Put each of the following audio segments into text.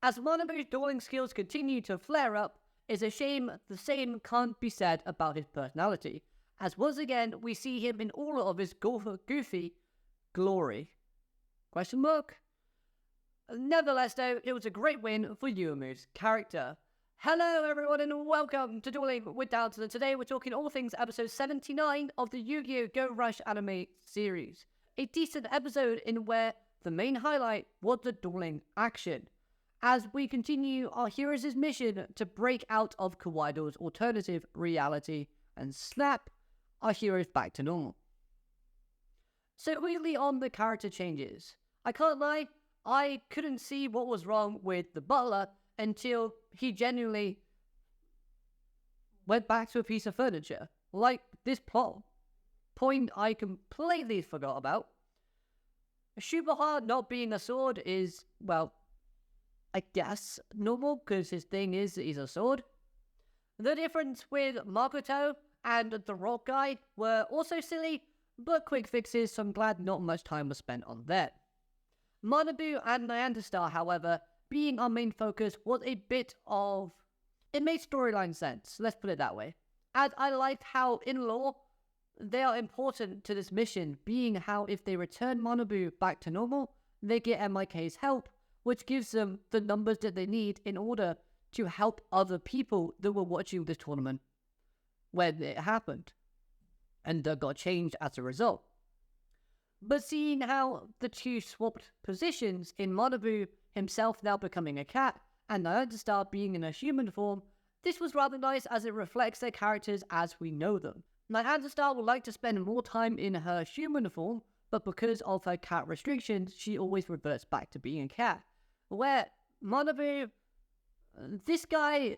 As Manabu's dueling skills continue to flare up, it's a shame the same can't be said about his personality, as once again we see him in all of his goofy glory. Question mark? Nevertheless though, it was a great win for Yuumu's character. Hello everyone and welcome to Dueling with Doubts, and today we're talking all things episode 79 of the Yugioh Go Rush anime series. A decent episode in where the main highlight was the dueling action, as we continue our heroes' mission to break out of Kawaido's alternative reality and snap our heroes back to normal. So quickly on the character changes. I can't lie, I couldn't see what was wrong with the butler until he genuinely went back to a piece of furniture. Like this plot point I completely forgot about. Shubaha not being a sword is, well, I guess normal, because his thing is he's a sword. The difference with Makoto and the rock guy were also silly, but quick fixes, so I'm glad not much time was spent on that. Manabu and Nyandastar, however, being our main focus, was a bit of... It made storyline sense, let's put it that way. And I liked how, in lore, they are important to this mission, being how if they return Manabu back to normal, they get MIK's help, which gives them the numbers that they need in order to help other people that were watching this tournament when it happened, and that got changed as a result. But seeing how the two swapped positions in Manabu himself now becoming a cat and Nyandastar being in a human form, this was rather nice as it reflects their characters as we know them. Nyandastar would like to spend more time in her human form, but because of her cat restrictions, she always reverts back to being a cat. Where Manabu, this guy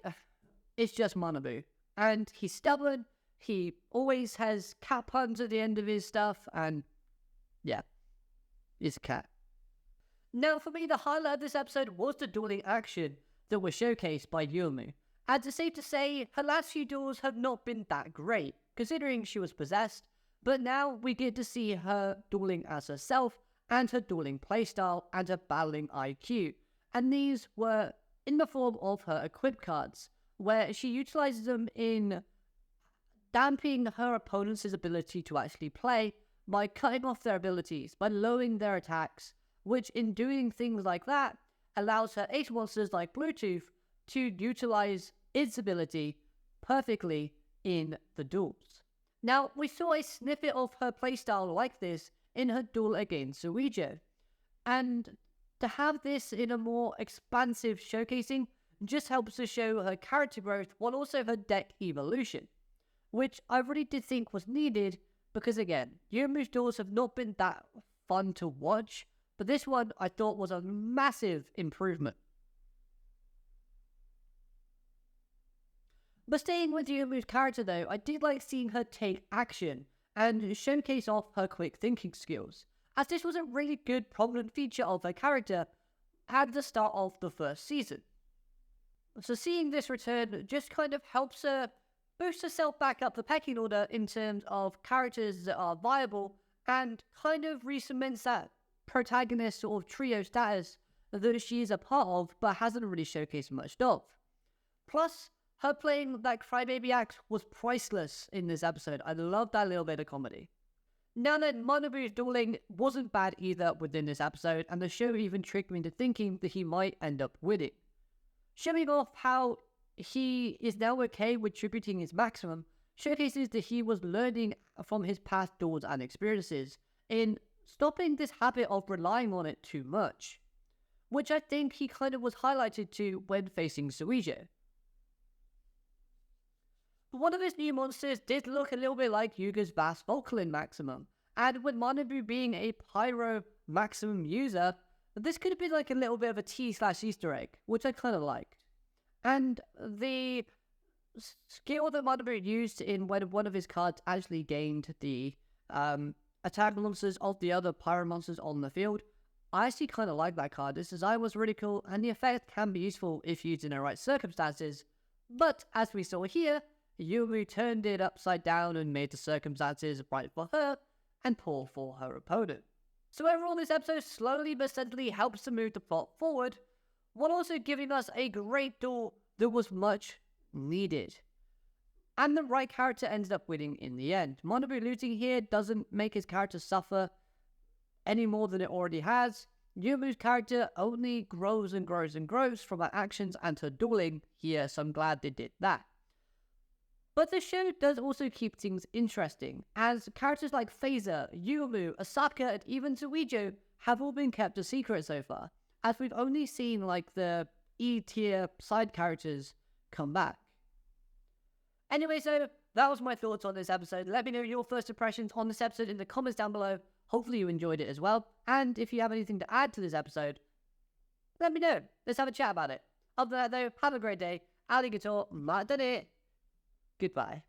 is just Manabu, and he's stubborn, he always has cat puns at the end of his stuff, and yeah, he's a cat. Now for me, the highlight of this episode was the dueling action that was showcased by Yuumu. And it's safe to say, her last few duels have not been that great, considering she was possessed, but now we get to see her dueling as herself, and her dueling playstyle, and her battling IQ. And these were in the form of her equip cards, where she utilizes them in damping her opponent's ability to actually play by cutting off their abilities, by lowering their attacks, which in doing things like that, allows her ace monsters like Bluetooth to utilize its ability perfectly in the duels. Now, we saw a snippet of her playstyle like this in her duel against Yugioh, and to have this in a more expansive showcasing just helps to show her character growth while also her deck evolution, which I really did think was needed because again, Yuumu's duels have not been that fun to watch, but this one I thought was a massive improvement. But staying with Yuumu's character though, I did like seeing her take action and showcase off her quick thinking skills, as this was a really good prominent feature of her character at the start of the first season. So seeing this return just kind of helps her boost herself back up the pecking order in terms of characters that are viable, and kind of re-cements that protagonist sort of trio status that she is a part of but hasn't really showcased much of. Plus, her playing that crybaby act was priceless in this episode. I love that little bit of comedy. Now that Manabu's dueling wasn't bad either within this episode, and the show even tricked me into thinking that he might end up winning. Showing off how he is now okay with tributing his maximum showcases that he was learning from his past duels and experiences in stopping this habit of relying on it too much, which I think he kind of was highlighted to when facing Yugioh. One of his new monsters did look a little bit like Yuga's Bass Volcalin Maximum, and with Manabu being a Pyro Maximum user, this could have been like a little bit of a T/Easter egg, which I kind of liked. And the skill that Manabu used in when one of his cards actually gained the attack monsters of the other Pyro monsters on the field, I actually kind of like that card. This design was really cool, and the effect can be useful if used in the right circumstances. But as we saw here, Yuumu turned it upside down and made the circumstances right for her and poor for her opponent. So overall, this episode slowly but steadily helps to move the plot forward, while also giving us a great duel that was much needed. And the right character ended up winning in the end. Manabu losing here doesn't make his character suffer any more than it already has. Yumu's character only grows and grows and grows from her actions and her dueling here, so I'm glad they did that. But the show does also keep things interesting, as characters like Phaser, Yumu, Asaka, and even Zuijo have all been kept a secret so far, as we've only seen like the E-tier side characters come back. Anyway, so that was my thoughts on this episode. Let me know your first impressions on this episode in the comments down below. Hopefully you enjoyed it as well. And if you have anything to add to this episode, let me know. Let's have a chat about it. Other than that though, have a great day. Arigato, matane. Goodbye.